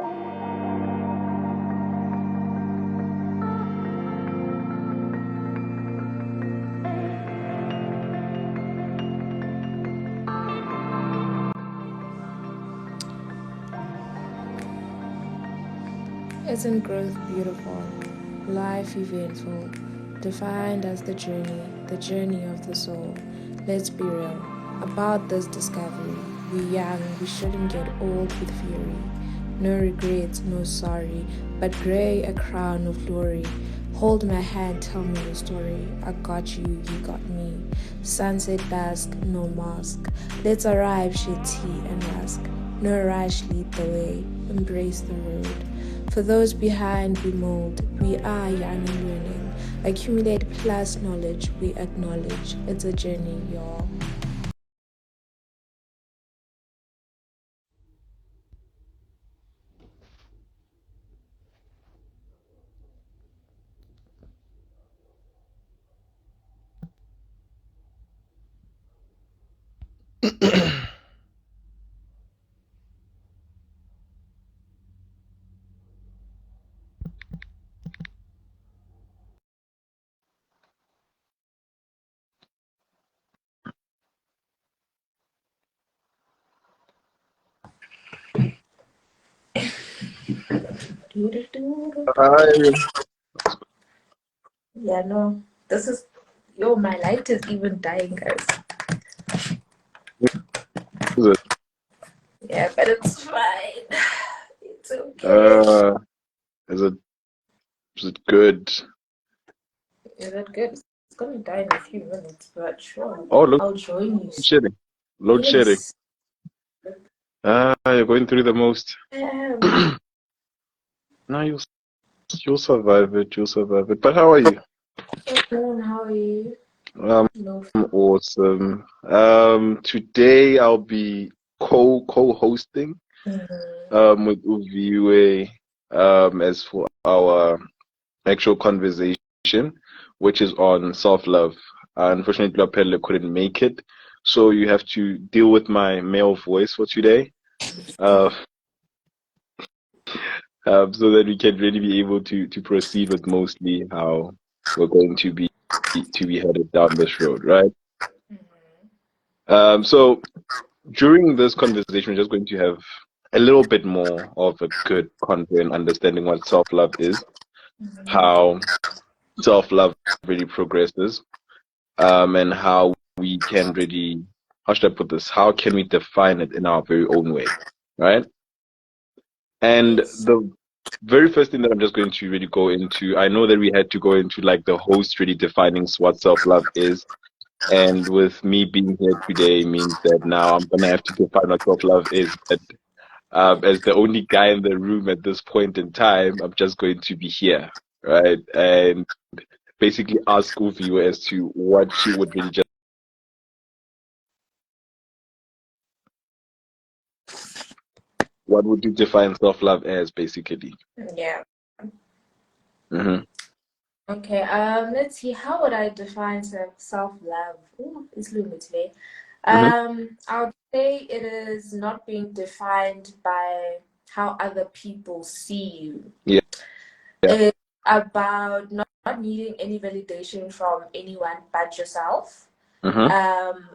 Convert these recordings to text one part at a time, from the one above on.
Isn't growth beautiful? Life eventful, defined as the journey of the soul. Let's be real about this discovery. We young, we shouldn't get old with fury. No regrets, no sorry, but gray a crown of glory. Hold my hand, tell me your story. I got you, you got me. Sunset dusk, no mask. Let's arrive, share tea and ask. No rush, lead the way, embrace the road. For those behind, we mold. We are young and learning. Accumulate plus knowledge, we acknowledge. It's a journey, y'all. Hi. Yeah, no. This is yo, my light is even dying, guys. Is it? Yeah, but it's fine. It's okay. Uh, is it is it good? Is it good? It's gonna die in a few minutes, but sure. Oh, load I'll join you. shedding. Load shedding. Yes. You're going through the most. Um, No, you'll survive it. You'll survive it. But how are you? how are you? Um, No. I'm awesome. Today I'll be co-hosting Mm-hmm. with Uviwe as for our actual conversation, which is on self-love. Unfortunately, Lapelle couldn't make it, so you have to deal with my male voice for today, uh, so that we can really be able to proceed with mostly how we're going to be headed down this road, right? So during this conversation, we're just going to have a little bit more of a good content understanding what self-love is, how self-love really progresses, and how we can really, how should I put this? How can we define it in our very own way, right? And Yes. the very first thing that I'm just going to really go into, I know that we had to go into like the host really defining what self-love is. And with me being here today means that now I'm gonna have to define what self-love is. But as the only guy in the room at this point in time, I'm just going to be here, right? And basically ask Goofy as to what she would really just. What would you define self-love as, basically? Yeah. Mm-hmm. Okay. Let's see. How would I define self-love? Ooh, it's looming today. Mm-hmm. I would say it is not being defined by how other people see you. Yeah. Yeah. It's about not needing any validation from anyone but yourself. Mm-hmm.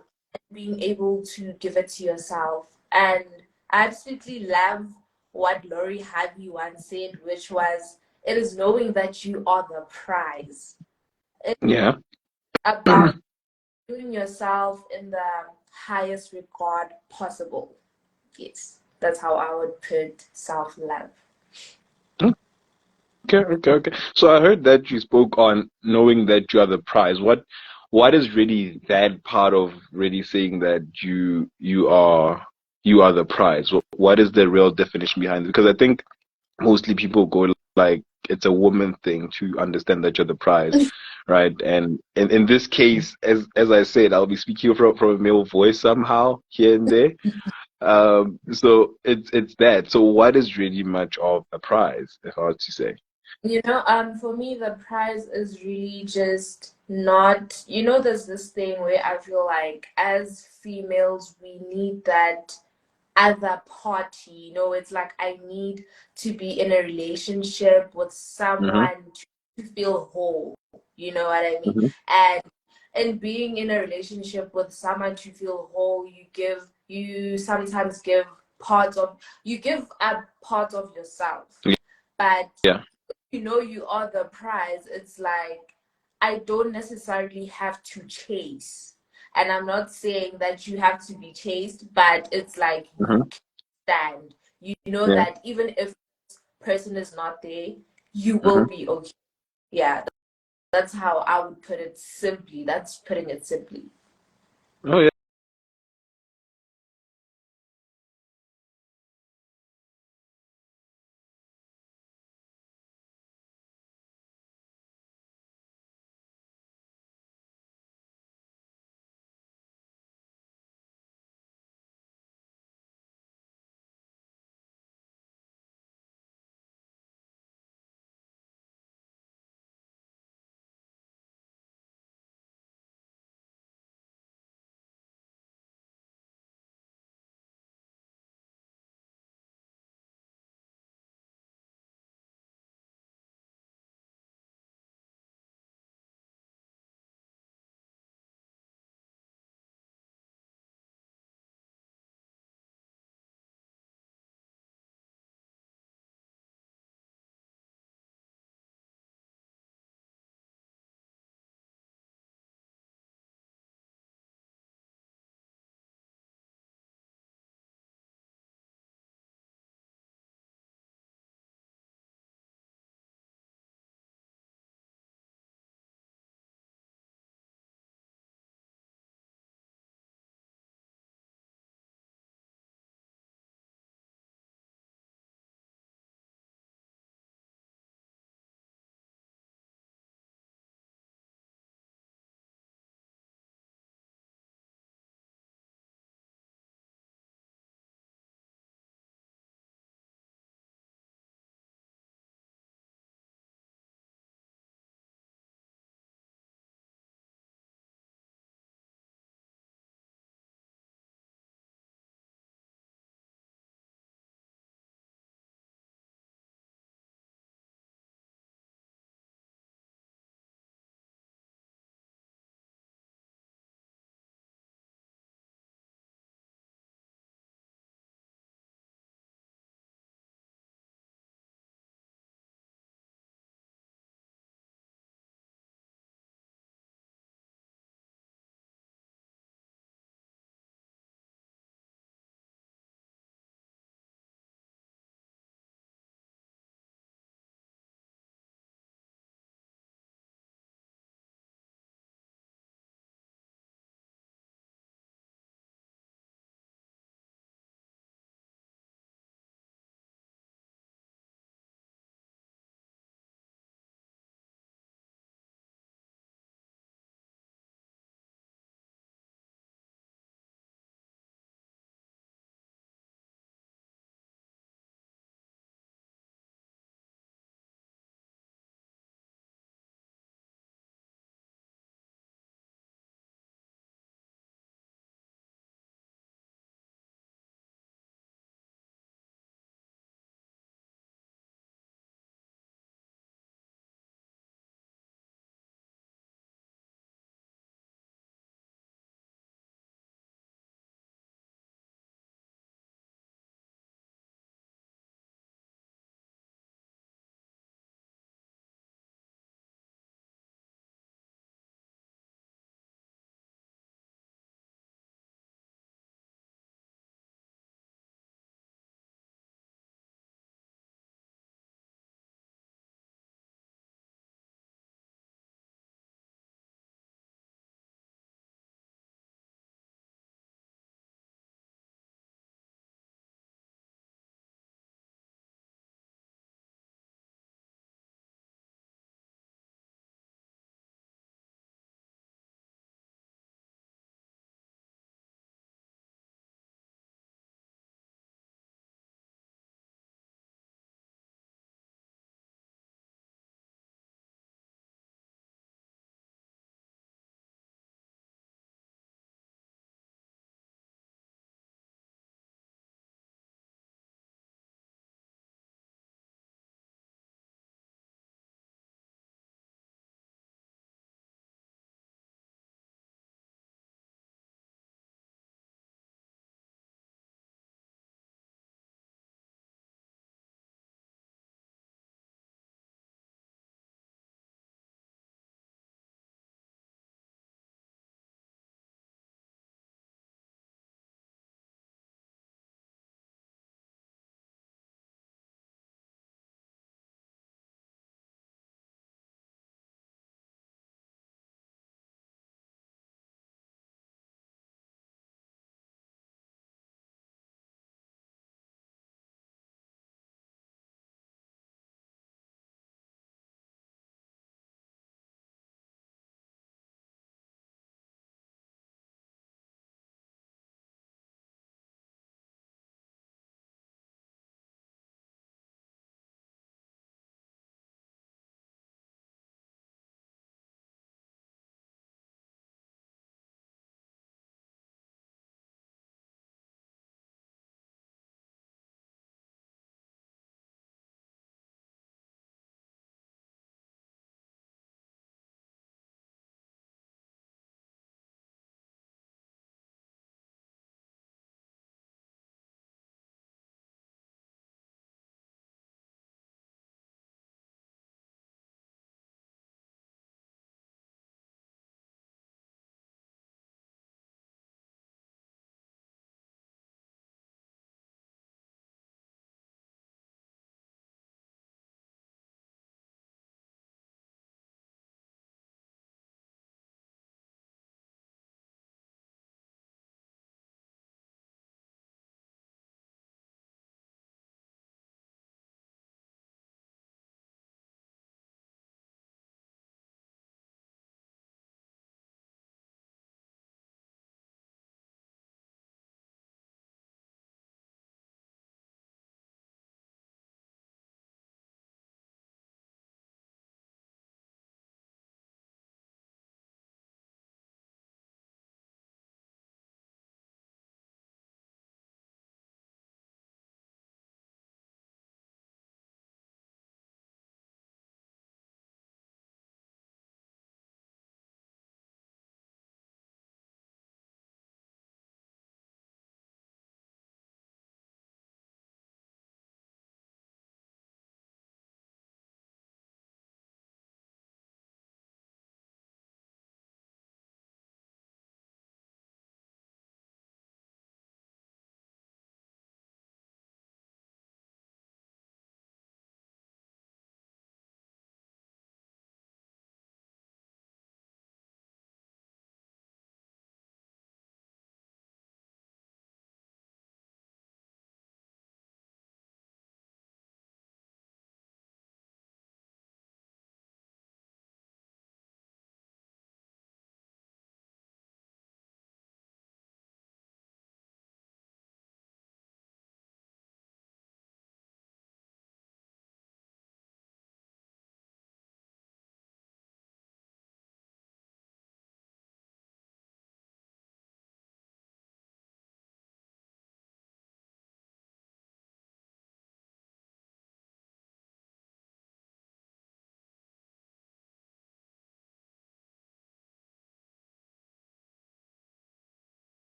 Being able to give it to yourself. And I absolutely love what Laurie Harvey once said, which was, it is knowing that you are the prize. It's Yeah. about doing yourself in the highest regard possible. Yes, that's how I would put self love. Okay. Okay. Okay. So I heard that you spoke on knowing that you are the prize. What is really that part of really saying that you are the prize? What is the real definition behind it? Because I think mostly people go like it's a woman thing to understand that you're the prize, right? And in this case, as I said, I'll be speaking from a male voice somehow here and there. So it's that. So what is really much of a prize, if I were to say? For me, the prize is really just not, there's this thing where I feel like as females, we need that other party. You know, it's like I need to be in a relationship with Mm-hmm. someone to feel whole. You know what I mean? Mm-hmm. And in being in a relationship with someone to feel whole, you sometimes give you give up part of yourself. But Yeah. you know you are the prize, it's like I don't necessarily have to chase. And I'm not saying that you have to be chased, but it's like Mm-hmm. you can stand. You know Yeah. that even if this person is not there, you will Mm-hmm. be okay. Yeah, that's how I would put it simply. That's putting it simply. Oh yeah.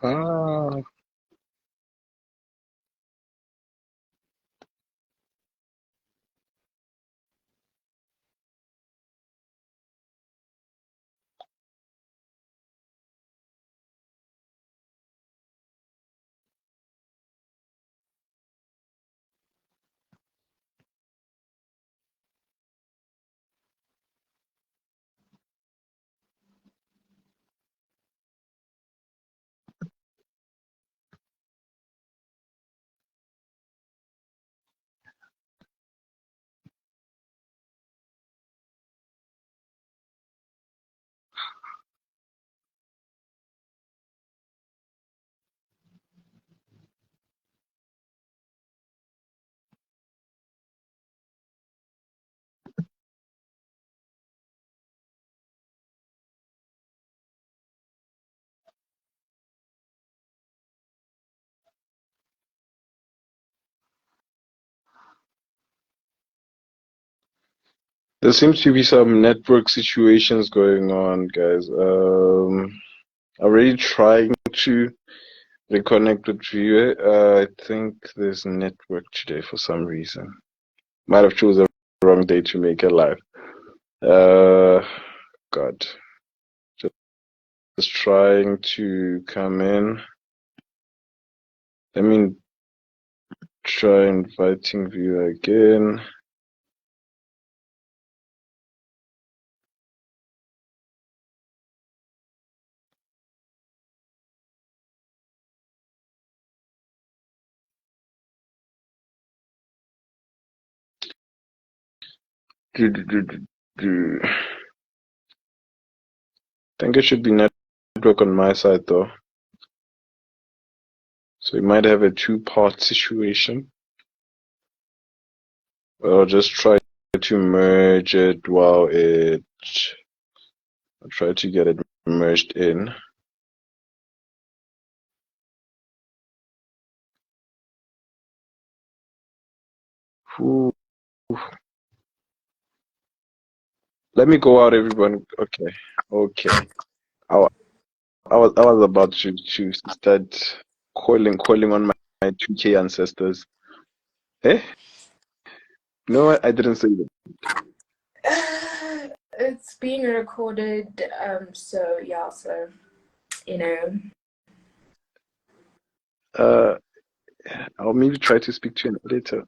Ah, there seems to be some network situations going on, guys. Already trying to reconnect with you. I think there's network today for some reason. Might have chosen the wrong day to make it live. God, just trying to come in. Let me try inviting you again. I think it should be network on my side though. So we might have a two-part situation. I'll just try to merge it while I'll try to get it merged in. Ooh. Let me go out, everyone. Okay. I was about to start calling on my 2K ancestors. Eh? No, I didn't say that. It's being recorded, so yeah, so you know. I'll maybe try to speak to you later.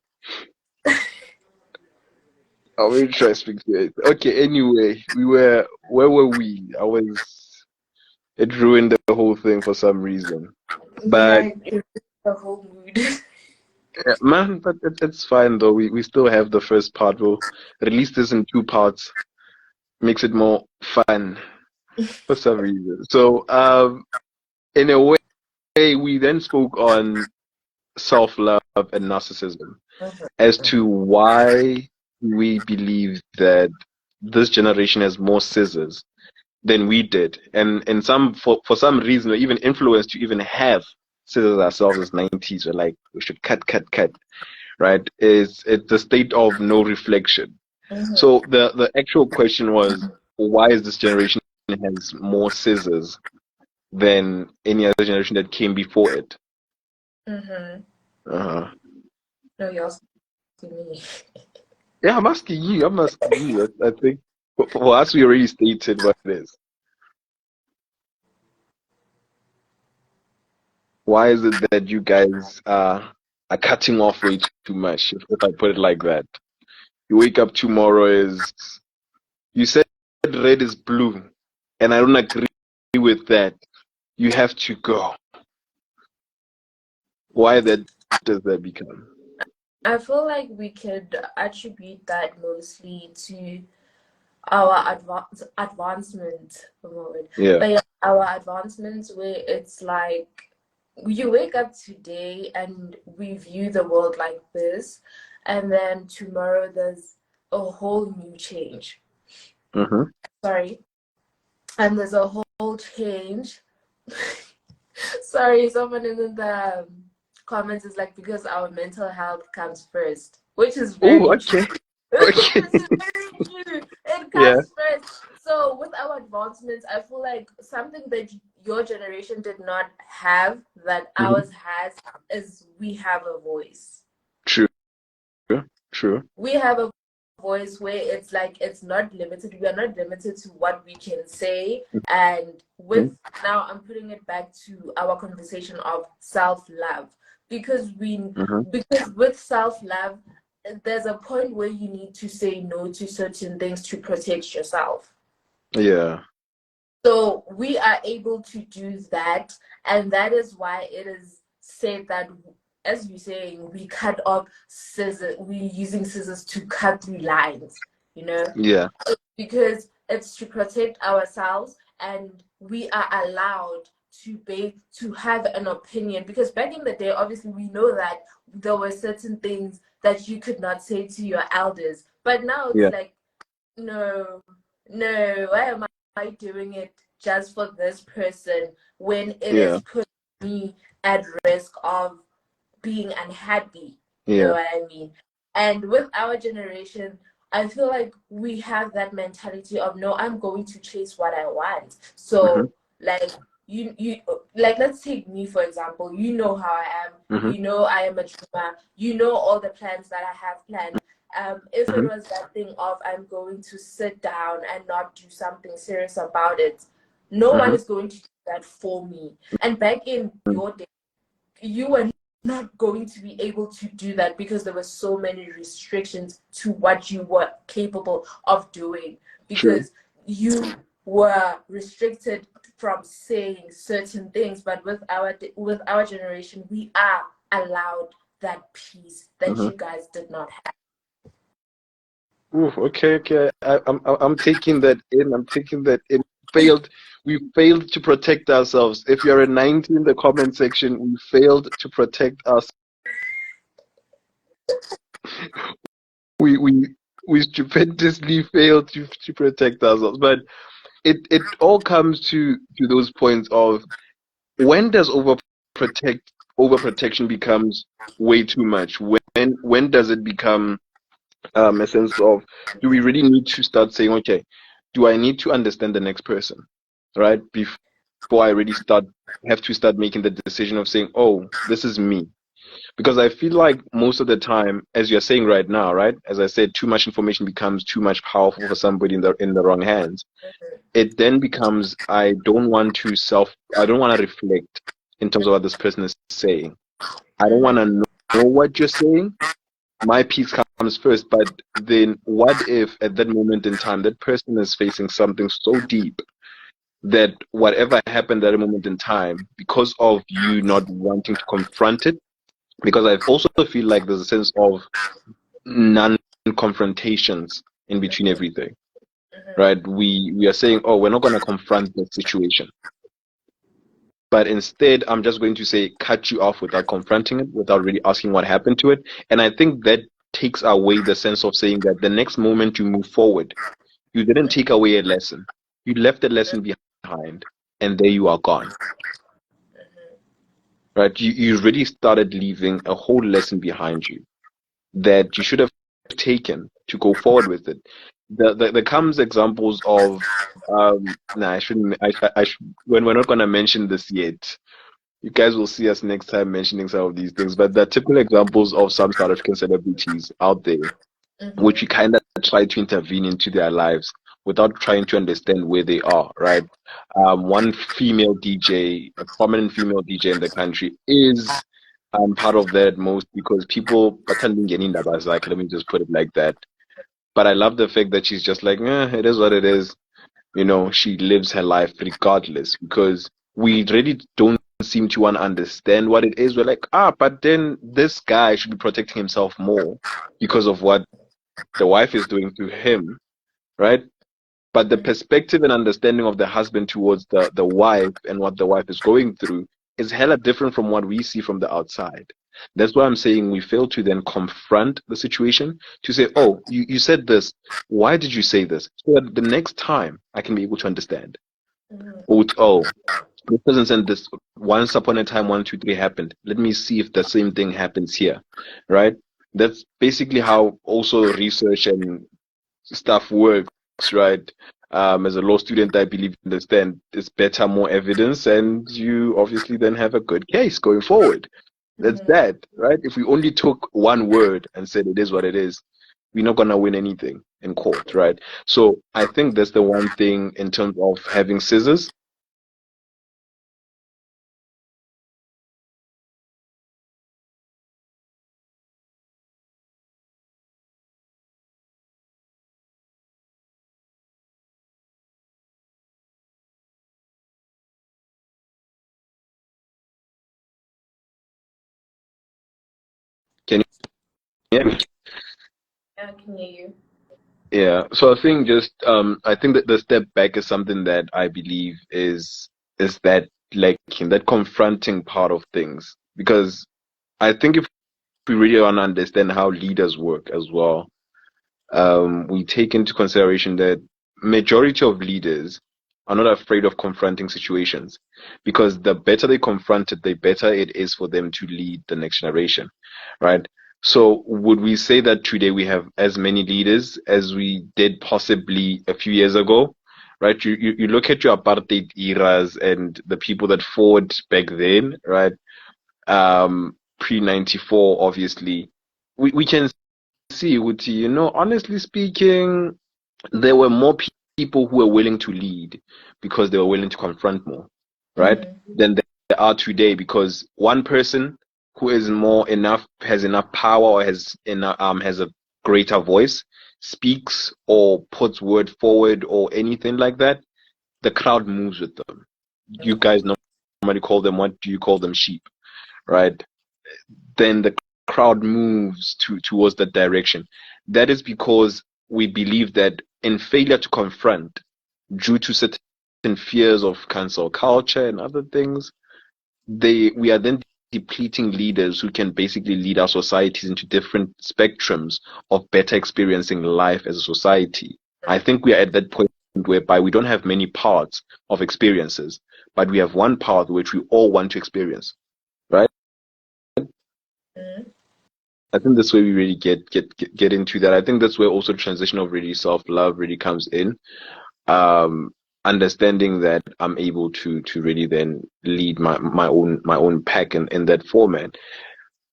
I'll maybe try to speak to you. Okay, anyway, where were we? It ruined the whole thing for some reason. But Yeah, the whole mood. yeah, man, but it's fine though. We still have the first part. We'll release this in two parts. Makes it more fun for some reason. So, in a way, we then spoke on self-love and narcissism as to why we believe that this generation has more scissors than we did, and for some reason we're even influenced to even have scissors ourselves as 90s. We're like, we should cut, right? It's the state of no reflection. So the actual question was, why is this generation has more scissors than any other generation that came before it? No, you're asking me. Yeah, I'm asking you. I think for us, we already stated what it is. Why is it that you guys are cutting off way too much, if I put it like that? You wake up tomorrow you said red is blue, and I don't agree with that. You have to go. Why does that become? I feel like we could attribute that mostly to our advancement. Yeah. But yeah, our advancements where it's like you wake up today and we view the world like this, and then tomorrow there's a whole new change. Sorry. And there's a whole change. Sorry, someone in the comments is like, because our mental health comes first, which is very okay. true. Okay. Which is very true. It comes Yeah. first. So So with our advancements, I feel like something that your generation did not have that ours has is we have a voice. True. True. We have a voice where it's like it's not limited. We are not limited to what we can say. And with now I'm putting it back to our conversation of self-love. Because with self-love, there's a point where you need to say no to certain things to protect yourself. Yeah. So we are able to do that, and that is why it is said that, as you're saying, we cut off scissors. We're using scissors to cut through lines, you know? Yeah. Because it's to protect ourselves, and we are allowed to have an opinion. Because back in the day, obviously, we know that there were certain things that you could not say to your elders. But now it's like, no, why am I doing it just for this person when it is putting me at risk of being unhappy? You know what I mean? And with our generation, I feel like we have that mentality of, no, I'm going to chase what I want. So like you like, let's take me for example. You know how I am. You know I am a dreamer. You know all the plans that I have planned. If it was that thing of I'm going to sit down and not do something serious about it, no one is going to do that for me. And back in your day, you were not going to be able to do that because there were so many restrictions to what you were capable of doing, because you were restricted from saying certain things. But with our generation, we are allowed that peace that you guys did not have. Ooh, okay. I'm taking that in. We failed to protect ourselves. If you're a 90 in the comment section, we failed to protect us. We stupendously failed to protect ourselves. But it all comes to those points of, when does overprotection becomes way too much? When does it become a sense of, do we really need to start saying, okay, do I need to understand the next person, right? Before I really have to start making the decision of saying, oh, this is me. Because I feel like most of the time, as you're saying right now, right? As I said, too much information becomes too much powerful for somebody in the wrong hands. It then becomes, I don't want to reflect in terms of what this person is saying. I don't want to know what you're saying. My peace comes first. But then what if at that moment in time, that person is facing something so deep that whatever happened at a moment in time, because of you not wanting to confront it, because I also feel like there's a sense of non-confrontations in between everything, right? We are saying, oh, we're not going to confront the situation. But instead, I'm just going to say, cut you off without confronting it, without really asking what happened to it. And I think that takes away the sense of saying that the next moment you move forward, you didn't take away a lesson. You left a lesson behind, and there you are gone. Right? You already started leaving a whole lesson behind you that you should have taken to go forward with it. There comes examples of I shouldn't. When we're not gonna mention this yet, you guys will see us next time mentioning some of these things. But the typical examples of some South African celebrities out there, which we kind of try to intervene into their lives without trying to understand where they are, right? One female DJ, a prominent female DJ in the country, is part of that most because people pretending getting that was like, let me just put it like that. But I love the fact that she's just like, it is what it is. You know, she lives her life regardless, because we really don't seem to want to understand what it is. We're like, but then this guy should be protecting himself more because of what the wife is doing to him, right? But the perspective and understanding of the husband towards the wife and what the wife is going through is hella different from what we see from the outside. That's why I'm saying we fail to then confront the situation, to say, oh, you said this. Why did you say this? So that the next time I can be able to understand. Oh, this person said this. Once upon a time, 1, 2, 3 happened. Let me see if the same thing happens here, right? That's basically how also research and stuff works, right? As a law student, I believe understand it's better, more evidence, and you obviously then have a good case going forward. That's that, right? If we only took one word and said it is what it is, we're not gonna win anything in court, right? So I think that's the one thing in terms of having scissors. Can you hear me? I can hear you. Yeah. So I think just I think that the step back is something that I believe is that like in that confronting part of things. Because I think if we really want to understand how leaders work as well, we take into consideration that majority of leaders are not afraid of confronting situations because the better they confront it, the better it is for them to lead the next generation, right? So would we say that today we have as many leaders as we did possibly a few years ago? Right, you look at your apartheid eras and the people that fought back then, right? Pre 94, obviously, we can see, Uti, honestly speaking, there were more people who were willing to lead because they were willing to confront more, right? Than there are today because one person who is more enough, has enough power or has a greater voice, speaks or puts word forward or anything like that, the crowd moves with them. You guys normally call them, what do you call them? Sheep, right? Then the crowd moves towards that direction. That is because we believe that in failure to confront, due to certain fears of cancel culture and other things, we are then depleting leaders who can basically lead our societies into different spectrums of better experiencing life as a society. I think we are at that point whereby we don't have many parts of experiences, but we have one part which we all want to experience, right? I think that's where we really get into that. I think that's where also transition of really self-love really comes in. Um, Understanding that I'm able to really then lead my own pack in that format.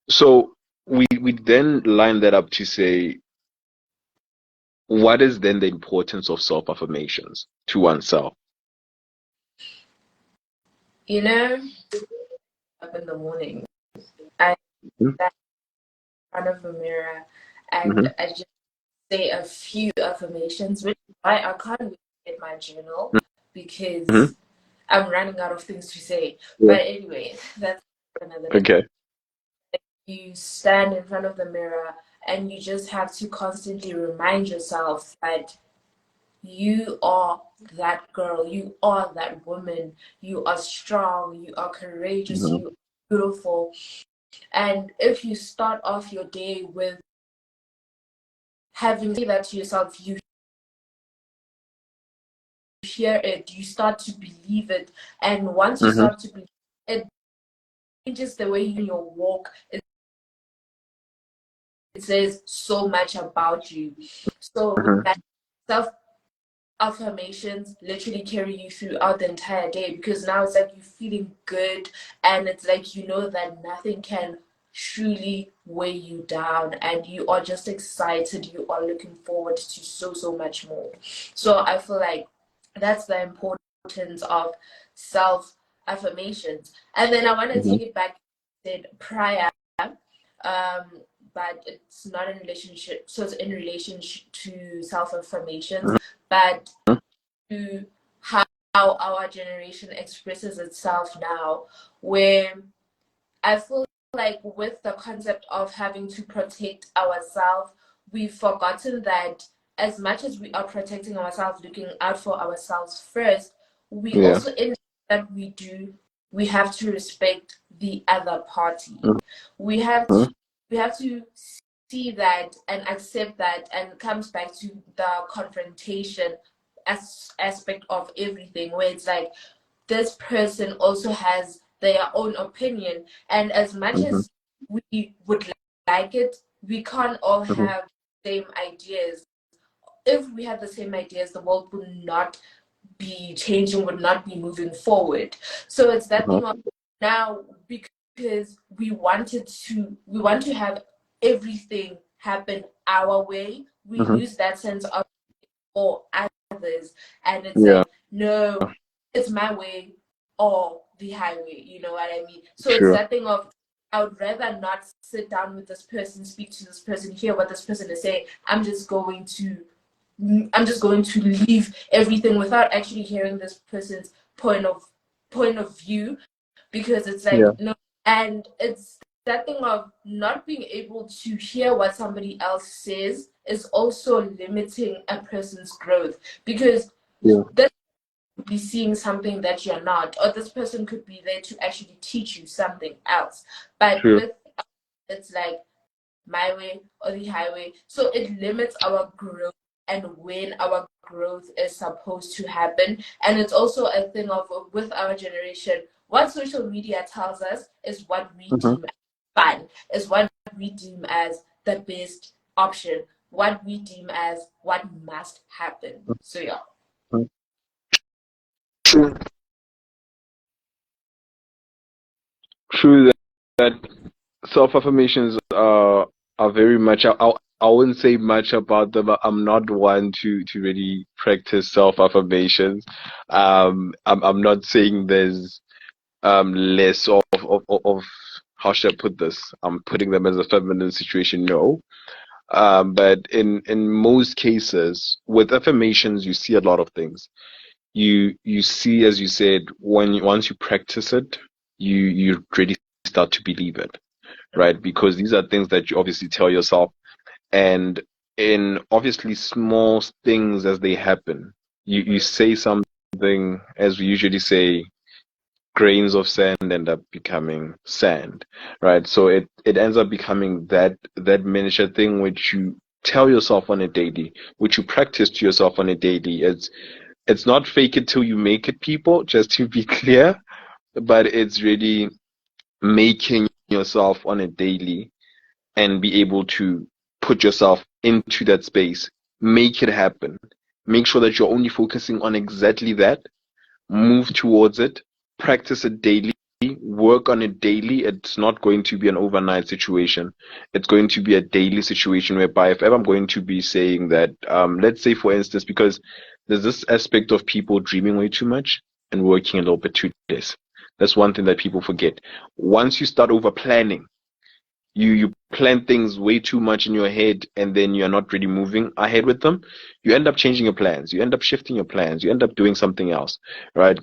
So we then line that up to say, what is then the importance of self-affirmations to oneself? You know, up in the morning, I Mhm. stand in front of the mirror Mhm. and I just say a few affirmations, which is why I can't wait to get my journal Mhm. because I'm running out of things to say. Yeah. But anyway, that's another day. Okay. You stand in front of the mirror and you just have to constantly remind yourself that you are that girl, you are that woman, you are strong, you are courageous, Mhm. you are beautiful. And if you start off your day with having that to yourself, you hear it, you start to believe it. And once you Mhm. start to believe it, changes the way you walk. It says so much about you. So Mhm. that self affirmations literally carry you throughout the entire day because now it's like you're feeling good and it's like you know that nothing can truly weigh you down and you are just excited, you are looking forward to so much more. So I feel like that's the importance of self affirmations. And then I want to Mhm. take it back to prior, but it's not in relationship, so it's in relationship to self affirmations, but to how our generation expresses itself now, where I feel like with the concept of having to protect ourselves, we've forgotten that as much as we are protecting ourselves, looking out for ourselves first, we Yeah. also in that we do, we have to respect the other party. We have to Mhm. we have to see that and accept that, and it comes back to the confrontation aspect of everything, where it's like this person also has their own opinion, and as much Mhm. as we would like it, we can't all Mhm. have the same ideas. if we had the same ideas, the world would not be changing, would not be moving forward. So it's that thing of now, because we want to have everything happen our way, we lose that sense of for others, and it's like, no, it's my way or the highway, you know what I mean? So it's that thing of, I would rather not sit down with this person, speak to this person, hear what this person is saying. I'm just going to leave everything without actually hearing this person's point of view, because it's like, no. And it's that thing of not being able to hear what somebody else says is also limiting a person's growth, because this could be seeing something that you're not, or this person could be there to actually teach you something else. But with, it's like my way or the highway, so it limits our growth and when our growth is supposed to happen. And it's also a thing of, with our generation, what social media tells us is what we deem fun, is what we deem as the best option, what we deem as what must happen. So yeah. True that self-affirmations are very much, I wouldn't say much about them. I'm not one to really practice self-affirmations. I'm not saying there's less of how should I put this? I'm putting them as a feminine situation, no. But in most cases, with affirmations, you see a lot of things. You see, as you said, once you practice it, you really start to believe it, right? Because these are things that you obviously tell yourself, and in obviously small things as they happen, you say something, as we usually say, grains of sand end up becoming sand, right? So it ends up becoming that miniature thing which you tell yourself on a daily, which you practice to yourself on a daily. It's not fake it till you make it, people, just to be clear, but it's really making yourself on a daily and be able to put yourself into that space, make it happen, make sure that you're only focusing on exactly that, move towards it, practice it daily, work on it daily. It's not going to be an overnight situation. It's going to be a daily situation whereby if ever I'm going to be saying that, let's say for instance, because there's this aspect of people dreaming way too much and working a little bit too less. That's one thing that people forget. Once you start over planning, you plan things way too much in your head, and then you're not really moving ahead with them. You end up changing your plans. You end up shifting your plans. You end up doing something else, right?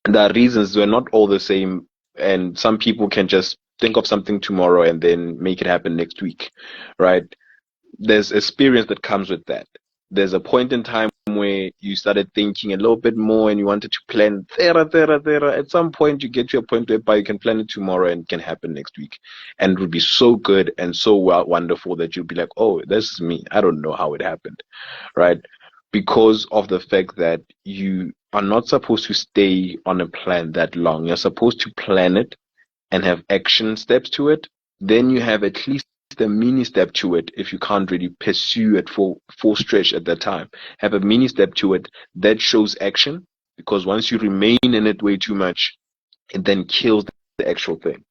The reasons were not all the same, and some people can just think of something tomorrow and then make it happen next week, right? There's experience that comes with that. There's a point in time where you started thinking a little bit more and you wanted to plan there. At some point, you get to a point whereby you can plan it tomorrow and it can happen next week. And it would be so good and so wonderful that you'll be like, oh, this is me. I don't know how it happened, right? Because of the fact that you are not supposed to stay on a plan that long. You're supposed to plan it and have action steps to it. Then you have at least a mini step to it if you can't really pursue it full stretch at that time. Have a mini step to it that shows action, because once you remain in it way too much, it then kills the actual thing,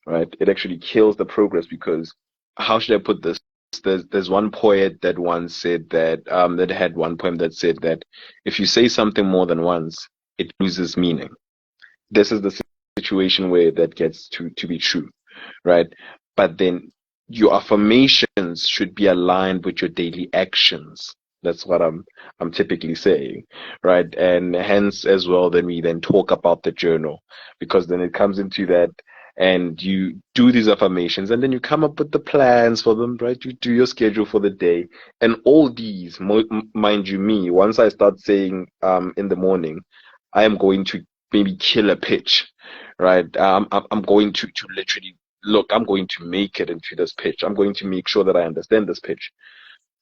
right? It actually kills the progress, because how should I put this? There's one poet that once said that that had one poem that said that if you say something more than once, it loses meaning. This is the situation where that gets to be true, right? But then your affirmations should be aligned with your daily actions. That's what I'm typically saying, right? And hence as well, then we then talk about the journal, because then it comes into that, and you do these affirmations and then you come up with the plans for them, right? You do your schedule for the day, and all these, mind you, me, once I start saying in the morning, I am going to maybe kill a pitch, right? I'm going to literally look, I'm going to make it into this pitch. I'm going to make sure that I understand this pitch.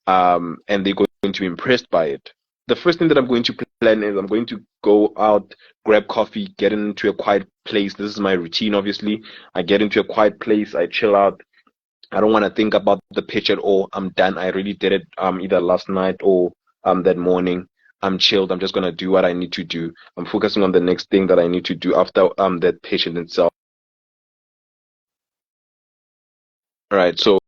And they're going to be impressed by it. The first thing that I'm going to plan is I'm going to go out, grab coffee, get into a quiet place. This is my routine, obviously. I get into a quiet place, I chill out, I don't want to think about the pitch at all. I'm done. I really did it either last night or that morning. I'm chilled. I'm just gonna do what I need to do. I'm focusing on the next thing that I need to do after that patient itself. All right. So